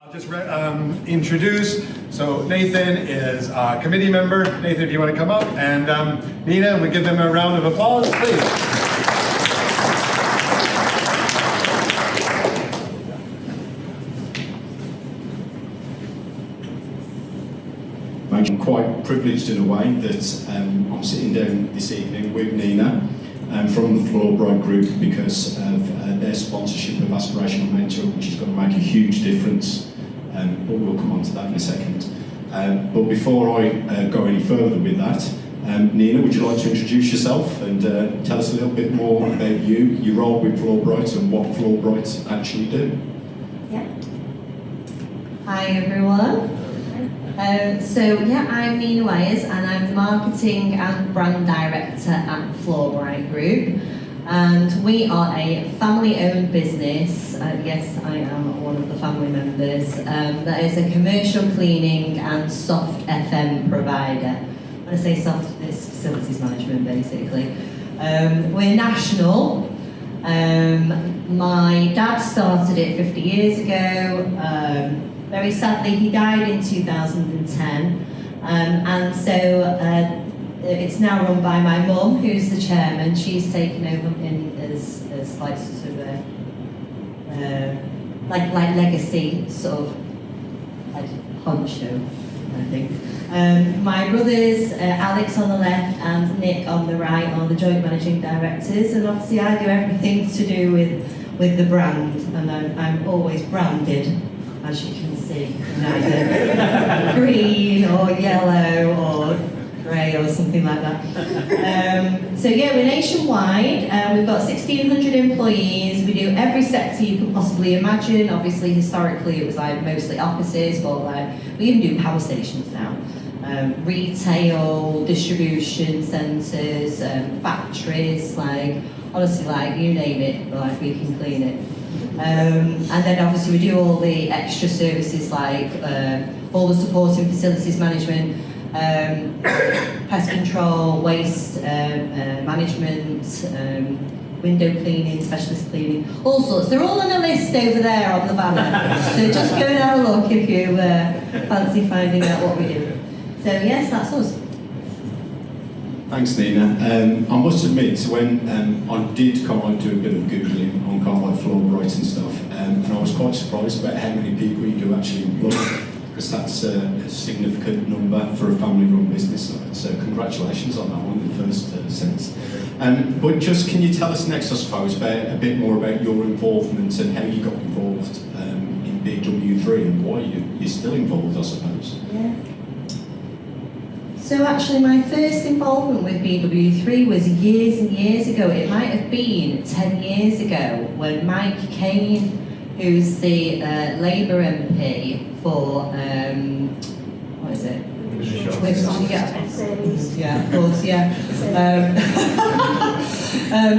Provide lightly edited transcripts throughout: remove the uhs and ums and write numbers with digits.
I'll just introduce, so Nathan is a committee member. Nathan, if you want to come up, and Nina, we give them a round of applause, please. I'm quite privileged in a way that I'm sitting down this evening with Nina from the Floorbrite Group because of their sponsorship of Aspirational Mentoring, which is going to make a huge difference. But we'll come on to that in a second. But before I go any further with that, Nina, would you like to introduce yourself and tell us a little bit more about you, your role with Floorbrite and what Floorbrite actually do? Yeah. Hi everyone. I'm Nina Wyers and I'm the Marketing and Brand Director at Floorbrite Group. And we are a family-owned business, yes I am one of the family members, that is a commercial cleaning and soft FM provider. When I say soft, it's facilities management basically. We're national. My dad started it 50 years ago. Very sadly he died in 2010, and so it's now run by my mum, who's the chairman. She's taken over as like sort of a like legacy sort of like honcho, I think. My brothers, Alex on the left and Nick on the right, are the joint managing directors, and obviously I do everything to do with the brand, and I'm always branded, as you can see, either green or yellow or grey or something like that. We're nationwide. We've got 1,600 employees. We do every sector you could possibly imagine. Obviously, historically, it was like mostly offices, but we even do power stations now. Retail, distribution centres, factories, honestly, you name it, we can clean it. And then obviously we do all the extra services all the supporting facilities management, pest control, waste management, window cleaning, specialist cleaning, all sorts. They're all on a list over there on the banner. So just go and have a look if you fancy finding out what we do. So yes, that's us. Thanks, Nina. I must admit, when I did kind of do a bit of Googling on kind of Floorbrite and stuff, and I was quite surprised about how many people you do actually employ, because that's a significant number for a family-run business. So congratulations on that one in the first sense. But just can you tell us next, I suppose, a bit more about your involvement and how you got involved in BW3 and why you're still involved, I suppose. Yeah. So actually my first involvement with BW3 was years and years ago. It might have been 10 years ago when Mike Kane, who's the Labour MP for, what is it? Yeah, of course, yeah.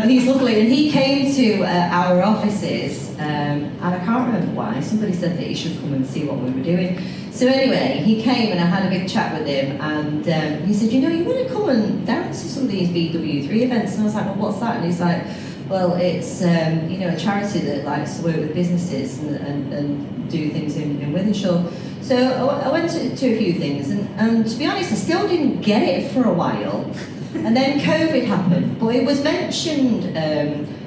He's lovely, and he came to our offices, and I can't remember why. Somebody said that he should come and see what we were doing. So anyway, he came and I had a big chat with him, and he said, you want to come and down to some of these BW3 events? And I was like, well, what's that? And he's like, well, it's a charity that likes to work with businesses and do things in Wythenshawe. So I went to a few things, and to be honest, I still didn't get it for a while. And then COVID happened, but it was mentioned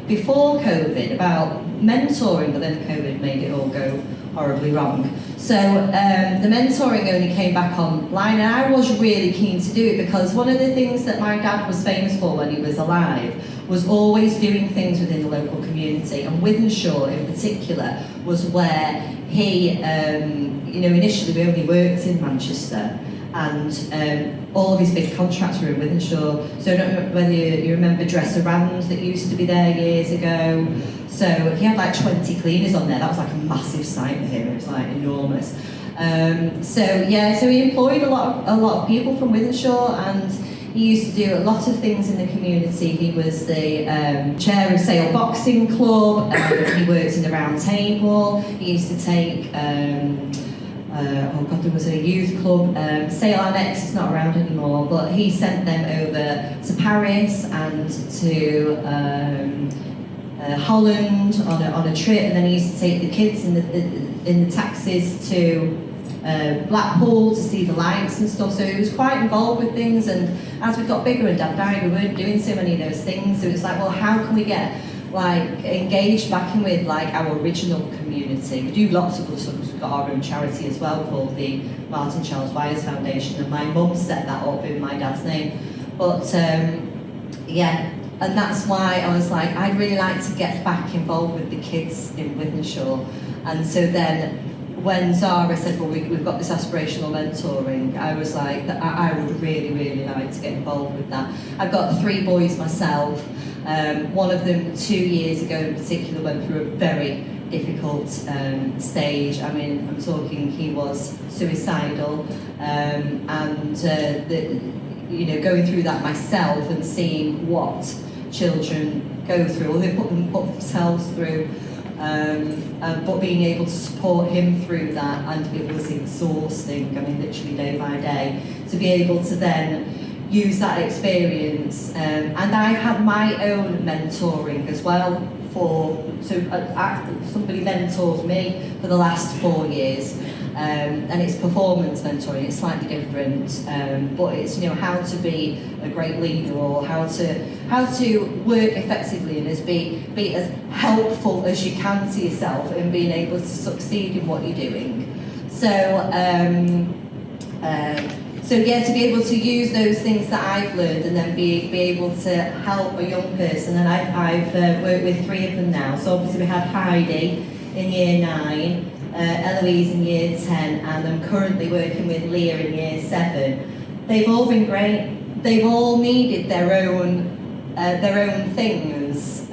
before COVID about mentoring, but then COVID made it all go horribly wrong. So the mentoring only came back online, and I was really keen to do it because one of the things that my dad was famous for when he was alive was always doing things within the local community, and Wythenshawe in particular was where he, initially we only worked in Manchester, and all of his big contracts were in Wythenshawe. So I don't know whether you remember Dresser Rand that used to be there years ago. So he had 20 cleaners on there. That was a massive site for him. It was enormous. So he employed a lot of people from Wythenshawe, and he used to do a lot of things in the community. He was the chair of Sale Boxing Club. He worked in the Round Table. He used to take there was a youth club, Sale Annex is not around anymore, but he sent them over to Paris and to Holland on a trip, and then he used to take the kids and in the taxis to Blackpool to see the lights and stuff, so he was quite involved with things. And as we got bigger and Dad died, we weren't doing so many of those things, so it's like, well, how can we get like engaged back in with like our original community? We do lots of good stuff. We've got our own charity as well called the Martin Charles Wyers Foundation, and my mum set that up in my dad's name. But yeah, and that's why I was like, I'd really like to get back involved with the kids in Wythenshawe. And so then when Zara said, well, we've got this aspirational mentoring, I was like, I would really, really like to get involved with that. I've got 3 boys myself. One of them 2 years ago in particular went through a very difficult stage. I mean, I'm talking, he was suicidal, and you know, going through that myself and seeing what children go through, or they put themselves through, but being able to support him through that, and it was exhausting. I mean, literally day by day, to be able to then use that experience, and I've had my own mentoring as well. Somebody mentors me for the last 4 years, and it's performance mentoring. It's slightly different, but it's, you know, how to be a great leader, or how to work effectively and be as helpful as you can to yourself in being able to succeed in what you're doing. So yeah, to be able to use those things that I've learned and then be able to help a young person, and I've worked with 3 of them now. So obviously we had Heidi in year 9, Eloise in year 10, and I'm currently working with Leah in year 7. They've all been great. They've all needed their own things.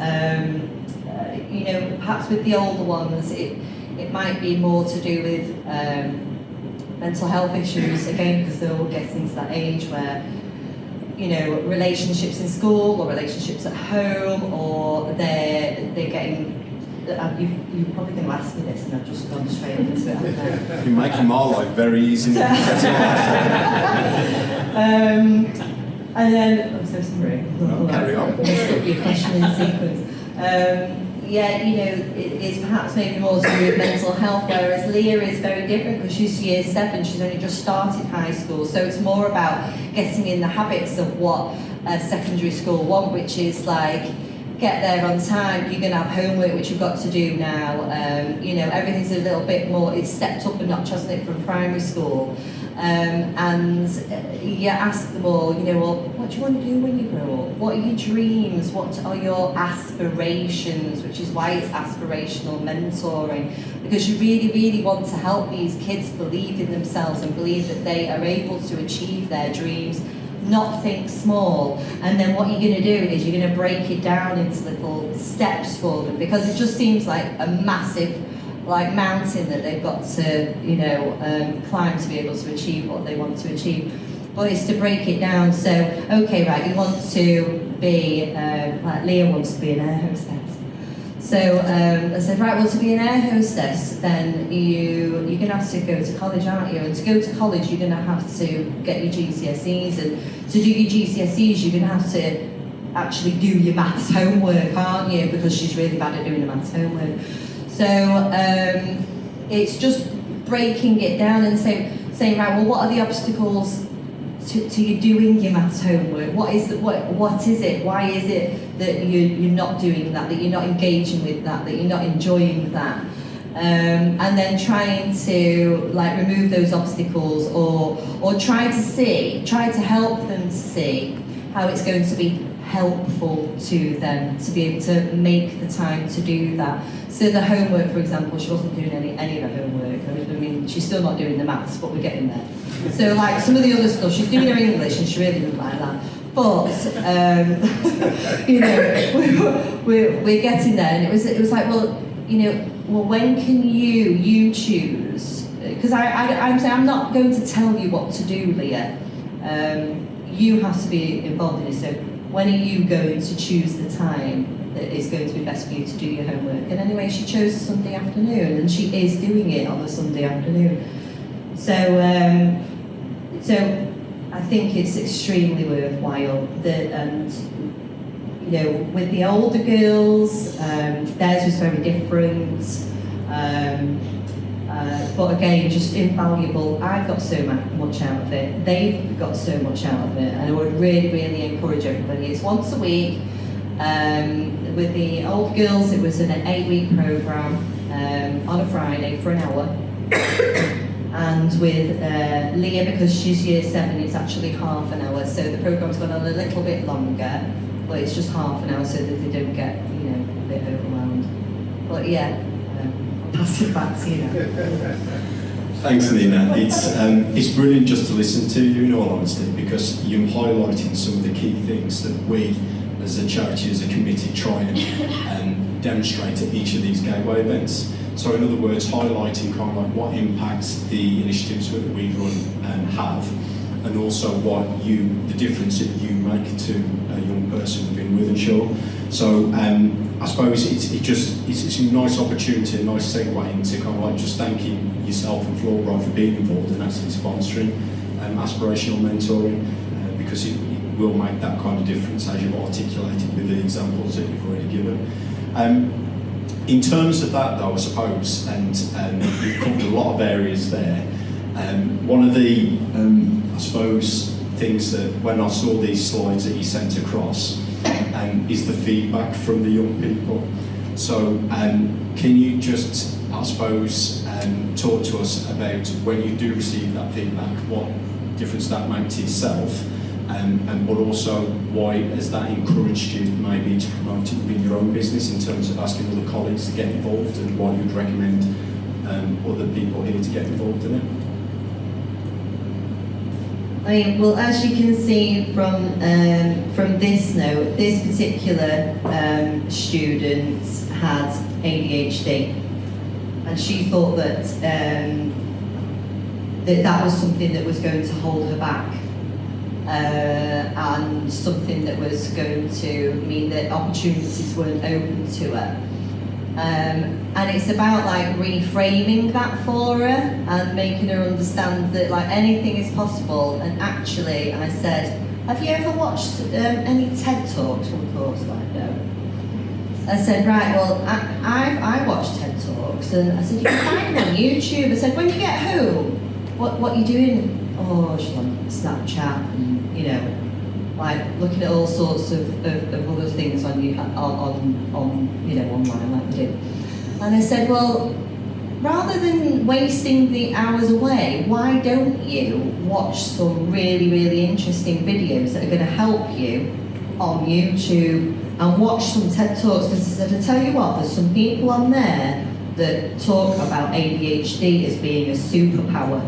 You know, perhaps with the older ones, it might be more to do with mental health issues, again, because they're all getting to that age where, you know, relationships in school or relationships at home, or they're getting. You're probably going to ask me this, and I've just gone straight into it. You're making my life very easy. And then, I'm so sorry. Carry on. Your question in sequence. Yeah, you know, it's perhaps maybe more to do with mental health, whereas Leah is very different because she's year 7, she's only just started high school, so it's more about getting in the habits of what secondary school want, which is like, get there on time, you're going to have homework which you've got to do now, you know, everything's a little bit more, it's stepped up a notch, hasn't it, from primary school. And you ask them all, you know, well, what do you want to do when you grow up? What are your dreams? What are your aspirations? Which is why it's aspirational mentoring, because you really, really want to help these kids believe in themselves and believe that they are able to achieve their dreams, not think small. And then what you're going to do is you're going to break it down into little steps for them, because it just seems like a massive mountain that they've got to, you know, climb to be able to achieve what they want to achieve. But it's to break it down. So, okay, right, you want to be, like Leah wants to be an air hostess. So I said, right, well, to be an air hostess, then you're going to have to go to college, aren't you? And to go to college, you're going to have to get your GCSEs. And to do your GCSEs, you're going to have to actually do your maths homework, aren't you? Because she's really bad at doing the maths homework. So it's just breaking it down and saying, right, well, what are the obstacles to you doing your maths homework? What is it? Why is it that you're not doing that you're not engaging with that you're not enjoying that? And then trying to like remove those obstacles, or try to help them to see how it's going to be helpful to them to be able to make the time to do that. So the homework, for example, she wasn't doing any of her homework. I mean, she's still not doing the maths, but we're getting there. So like some of the other stuff, she's doing her English and she really didn't like that. But you know, we're getting there, and it was like, well, you know, when can you choose? Because I'm not going to tell you what to do, Leah. You have to be involved in it. So when are you going to choose the time that is going to be best for you to do your homework? And anyway, she chose a Sunday afternoon, and she is doing it on a Sunday afternoon. So I think it's extremely worthwhile. And you know, with the older girls, theirs was very different. But again, just invaluable. I've got so much out of it. They've got so much out of it, and I would really, really encourage everybody. It's once a week. With the old girls, it was an 8-week program on a Friday for an hour. And with Leah, because she's year 7, it's actually half an hour. So the program's gone on a little bit longer, but it's just half an hour so that they don't get, a bit overwhelmed. But yeah, I'll pass it back to you now. Thanks, Nina. It's brilliant just to listen to you, in all honesty, because you're highlighting some of the key things that we, as a charity, as a committee, try and demonstrate at each of these gateway events. So in other words, highlighting kind of like what impacts the initiatives that we run and have, and also the difference that you make to a young person within Wythenshawe. So I suppose it's a nice opportunity, a nice segue into kind of like just thanking yourself and Floorbrite for being involved and actually sponsoring Aspirational Mentoring, because it will make that kind of difference as you've articulated with the examples that you've already given. In terms of that though, I suppose, and you've covered a lot of areas there, one of the, I suppose, things that when I saw these slides that you sent across is the feedback from the young people. So can you just, I suppose, talk to us about when you do receive that feedback, what difference that makes to yourself, but also why has that encouraged you maybe to promote it within your own business in terms of asking other colleagues to get involved, and why you'd recommend other people here to get involved in it? Well, as you can see from this note, this particular student had ADHD, and she thought that that was something that was going to hold her back. And something that was going to mean that opportunities weren't open to her. And it's about like reframing that for her and making her understand that like anything is possible. And actually, I said, have you ever watched any TED Talks? Of course, like no. I said, right, well, I watched TED Talks, and I said, you can find them on YouTube. I said, when you get home, what are you doing? Oh, she's on Snapchat, and, like looking at all sorts of other things on online like we do. And I said, well, rather than wasting the hours away, why don't you watch some really, really interesting videos that are going to help you on YouTube, and watch some TED Talks? Because I said, I tell you what, there's some people on there that talk about ADHD as being a superpower.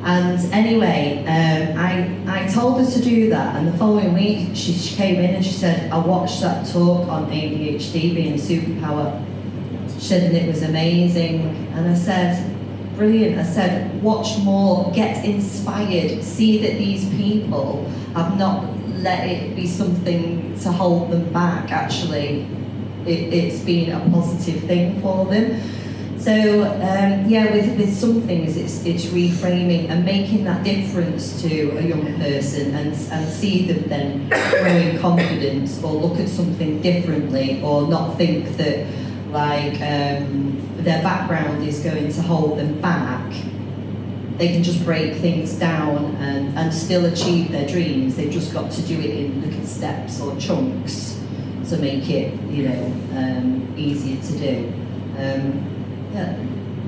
And anyway, I told her to do that, and the following week she came in and she said, I watched that talk on ADHD being a superpower. She said, and it was amazing. And I said, brilliant. I said, watch more, get inspired, see that these people have not let it be something to hold them back. Actually, it's been a positive thing for them. So with some things it's reframing and making that difference to a young person, and see them then grow in confidence, or look at something differently, or not think that like their background is going to hold them back. They can just break things down and still achieve their dreams. They've just got to do it in little steps or chunks to make it easier to do.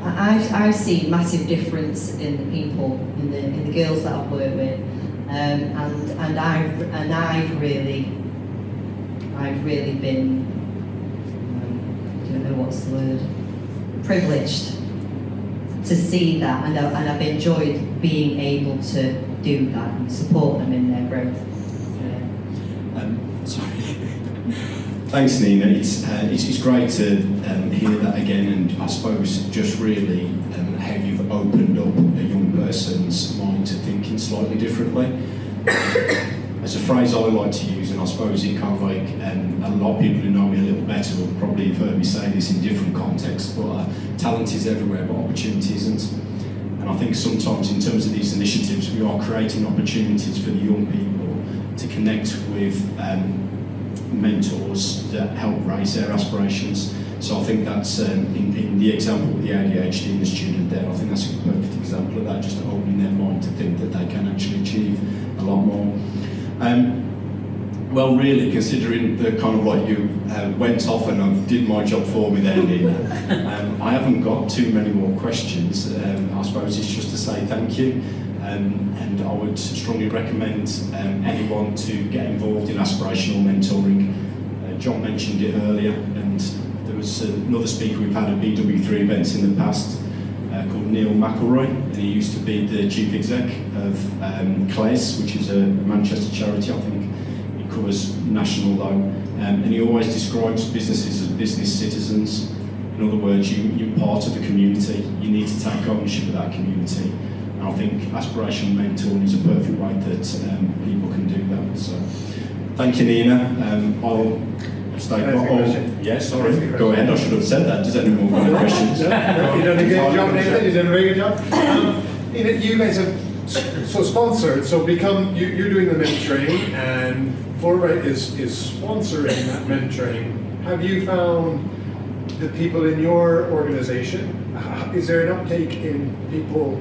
I've seen massive difference in the people, in the girls that I've worked with, and I've really been, I don't know what's the word, privileged to see that, and I've enjoyed being able to do that and support them in their growth. Sorry. Thanks, Nina. It's great to hear that again, and I suppose just really how you've opened up a young person's mind to thinking slightly differently. As a phrase I like to use, and I suppose it kind of like a lot of people who know me a little better will probably have heard me say this in different contexts, but talent is everywhere, but opportunity isn't. And I think sometimes in terms of these initiatives, we are creating opportunities for the young people to connect with mentors that help raise their aspirations. So I think that's, in the example with the ADHD and the student there, I think that's a perfect example of that, just opening their mind to think that they can actually achieve a lot more. Well, really, considering the kind of like you went off and did my job for me there, Nina, I haven't got too many more questions. I suppose it's just to say thank you, and I would strongly recommend anyone to get involved in aspirational mentoring. John mentioned it earlier, and there was another speaker we've had at BW3 events in the past called Neil McElroy, and he used to be the chief exec of CLES, which is a Manchester charity, I think. Covers national though, and he always describes businesses as business citizens. In other words, you're part of the community, you need to take ownership of that community, and I think aspirational mentoring is a perfect way that people can do that. So thank you, Nina. I'll stay. Yeah, sorry, go ahead, I should have said that. Does anyone have any questions? You've done a good job, Nathan, you've done a very good job. You guys have sponsored, so you're doing the mentoring, and Floorbrite is sponsoring that mentoring. Have you found the people in your organization, is there an uptake in people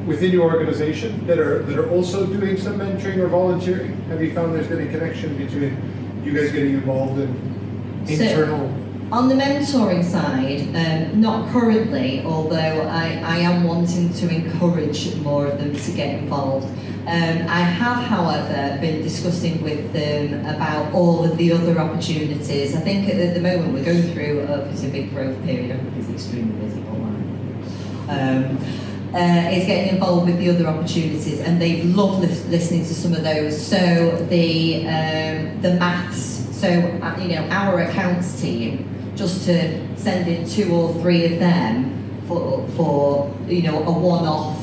within your organization that are also doing some mentoring or volunteering? Have you found there's been a connection between you guys getting involved in internal? On the mentoring side, not currently, although I am wanting to encourage more of them to get involved. I have, however, been discussing with them about all of the other opportunities. I think at the moment we're going through obviously a big growth period. Everybody's extremely busy online. Is getting involved with the other opportunities, and they've loved listening to some of those. So the maths. So our accounts team, just to send in 2 or 3 of them for a one-off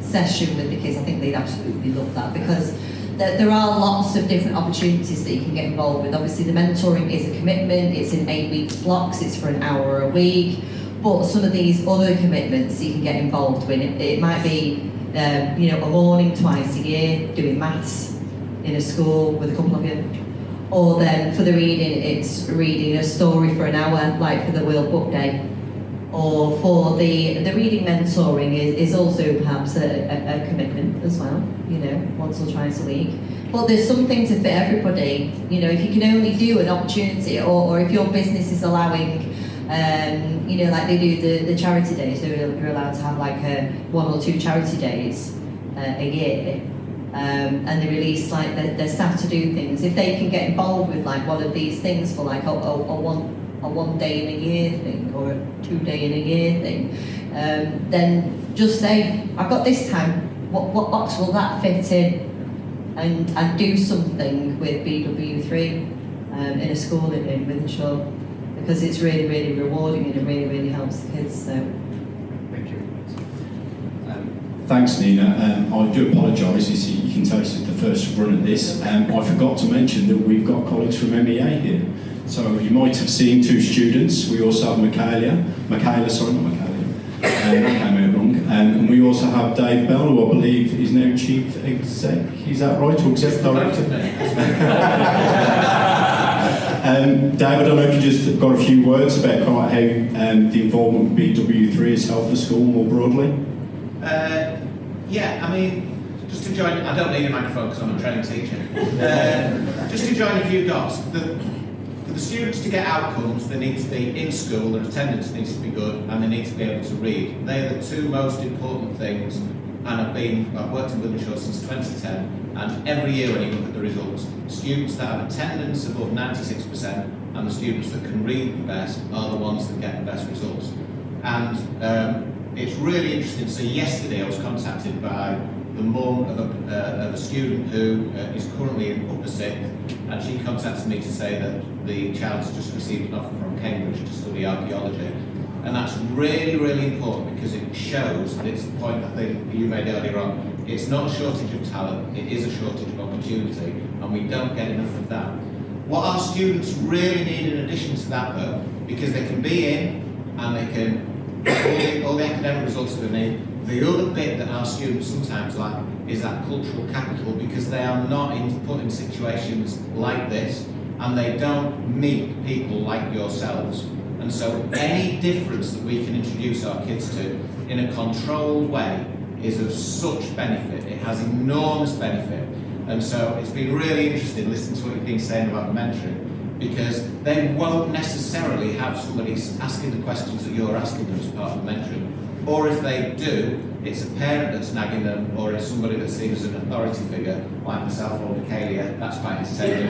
session with the kids, I think they'd absolutely love that, because there are lots of different opportunities that you can get involved with. Obviously the mentoring is a commitment, it's in 8-week blocks, it's for an hour a week, but some of these other commitments you can get involved with, it might be a morning twice a year doing maths in a school with a couple of you. Or then for the reading, it's reading a story for an hour, like for the World Book Day. Or for the reading mentoring is also perhaps a commitment as well, once or twice a week. But there's something to fit everybody. If you can only do an opportunity, or if your business is allowing, like they do the charity days, so you're allowed to have like 1 or 2 charity days a year. And they release like their staff to do things. If they can get involved with like one of these things for like a 1 day in a year thing, or a 2 day in a year thing, then just say, I've got this time, what box will that fit in? And do something with BW3 in a school in Wythenshawe, because it's really, really rewarding and it really, really helps the kids. So. Thank you. Thanks, Nina. I do apologise, you can tell this is the first run at this. I forgot to mention that we've got colleagues from MEA here. So you might have seen 2 students. We also have Michaela, sorry, not Michaela. That came out wrong. And we also have Dave Bell, who I believe is now Chief Exec. Is that right? Or Exec Director? David, I don't know if you just got a few words about how the involvement with BW3 has helped the school more broadly. Yeah, I mean, just to join, I don't need a microphone because I'm a trained teacher. Just to join a few dots, for the students to get outcomes, they need to be in school, their attendance needs to be good, and they need to be able to read. They're the 2 most important things, and I've worked in Wythenshawe since 2010, and every year when you look at the results, students that have attendance above 96% and the students that can read the best are the ones that get the best results. And it's really interesting. So yesterday I was contacted by the mum of a student who is currently in upper 6th, and she contacted me to say that the child's just received an offer from Cambridge to study archaeology. And that's really, really important, because it shows, and it's the point I think you made earlier on, it's not a shortage of talent, it is a shortage of opportunity, and we don't get enough of that. What our students really need in addition to that though, because they can be in and they can all the academic results that they need. The other bit that our students sometimes lack is that cultural capital, because they are not put in situations like this, and they don't meet people like yourselves And so any difference that we can introduce our kids to in a controlled way is of such benefit. It has enormous benefit. And so it's been really interesting listening to what you've been saying about mentoring, because they won't necessarily have somebody asking the questions that you're asking them as part of mentoring. Or if they do, it's a parent that's nagging them, or it's somebody that's seen as an authority figure, like myself or Michaelia. That's quite entertaining.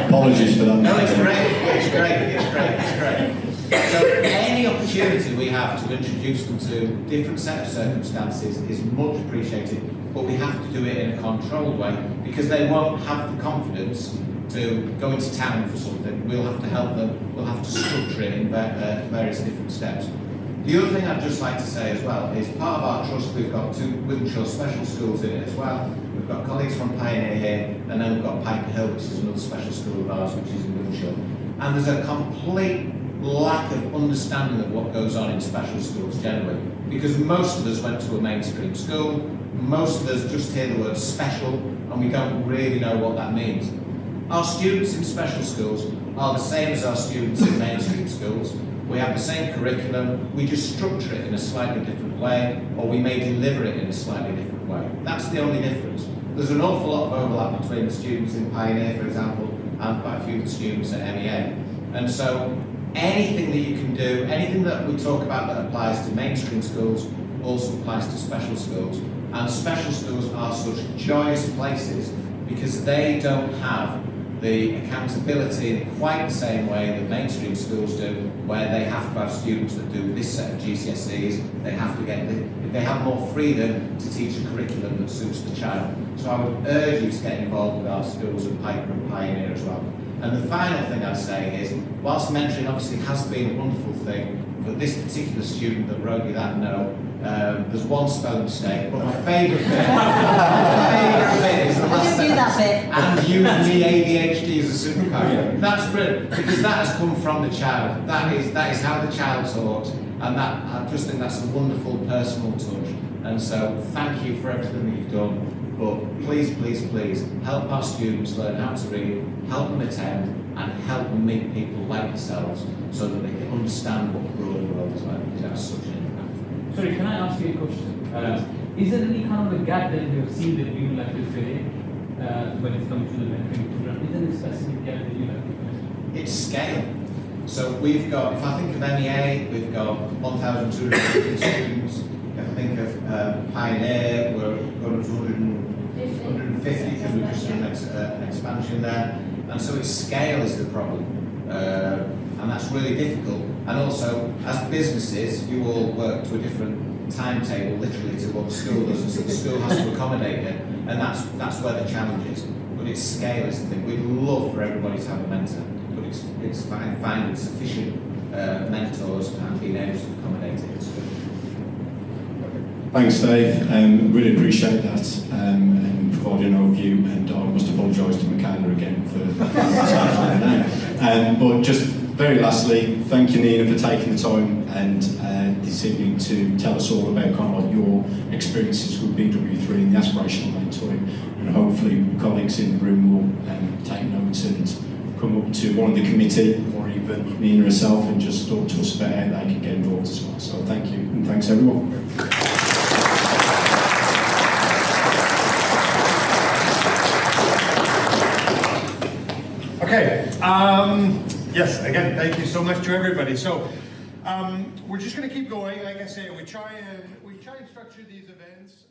Apologies for that. No, it's great. It's great. It's great. It's great. So any opportunity we have to introduce them to a different set of circumstances is much appreciated, but we have to do it in a controlled way, because they won't have the confidence to go into town for something. We'll have to help them. We'll have to structure it in various different steps. The other thing I'd just like to say as well is part of our trust, we've got 2 Wythenshawe special schools in it as well. We've got colleagues from Pioneer here, and then we've got Piper Hill, which is another special school of ours, which is in Wythenshawe. And there's a complete lack of understanding of what goes on in special schools generally, because most of us went to a mainstream school, most of us just hear the word special, and we don't really know what that means. Our students in special schools are the same as our students in mainstream schools. We have the same curriculum, we just structure it in a slightly different way, or we may deliver it in a slightly different way. That's the only difference. There's an awful lot of overlap between the students in Pioneer, for example, and quite a few of the students at MEA. And so anything that you can do, anything that we talk about that applies to mainstream schools also applies to special schools. And special schools are such joyous places because they don't have the accountability in quite the same way that mainstream schools do, where they have to have students that do this set of GCSEs, they have more freedom to teach a curriculum that suits the child. So I would urge you to get involved with our schools at Piper and Pioneer as well. And the final thing I'd say is, whilst mentoring obviously has been a wonderful thing, for this particular student that wrote you that note, there's one spelling mistake, but my favourite bit, is the last sentence. And use me ADHD as a superpower. That's brilliant, because that has come from the child. That is how the child taught, and that I just think that's a wonderful personal touch. And so thank you for everything that you've done. But please, please, please help our students learn how to read, help them attend, and help them meet people like yourselves so that they can understand what the broader world is like, because it has such an impact. Sorry, can I ask you a question? Is there any kind of a gap that you have seen that you would like to fill in when it comes to the mentoring program? Is there a specific gap that you like to fill in? It's scale. So we've got, if I think of MEA, we've got 1,250 students. If I think of Pioneer, we're going to 150 because we've just done an expansion there. And so its scale is the problem. And that's really difficult. And also, as businesses, you all work to a different timetable, literally, to what the school does. And so the school has to accommodate it. And that's where the challenge is. But its scale is the thing. We'd love for everybody to have a mentor, but it's finding sufficient mentors and being able to accommodate it. Thanks, Dave. Really appreciate that and providing an overview. And I must apologise to Michaela again for but just very lastly, thank you, Nina, for taking the time and this evening to tell us all about kind of like your experiences with BW3 and the Aspirational Mentoring. And hopefully, colleagues in the room will take notes and come up to one of the committee or even Nina herself and just talk to us about how they can get involved as well. So thank you, and thanks everyone. Okay. Yes. Again, thank you so much to everybody. So we're just going to keep going. Like I say, we try and structure these events.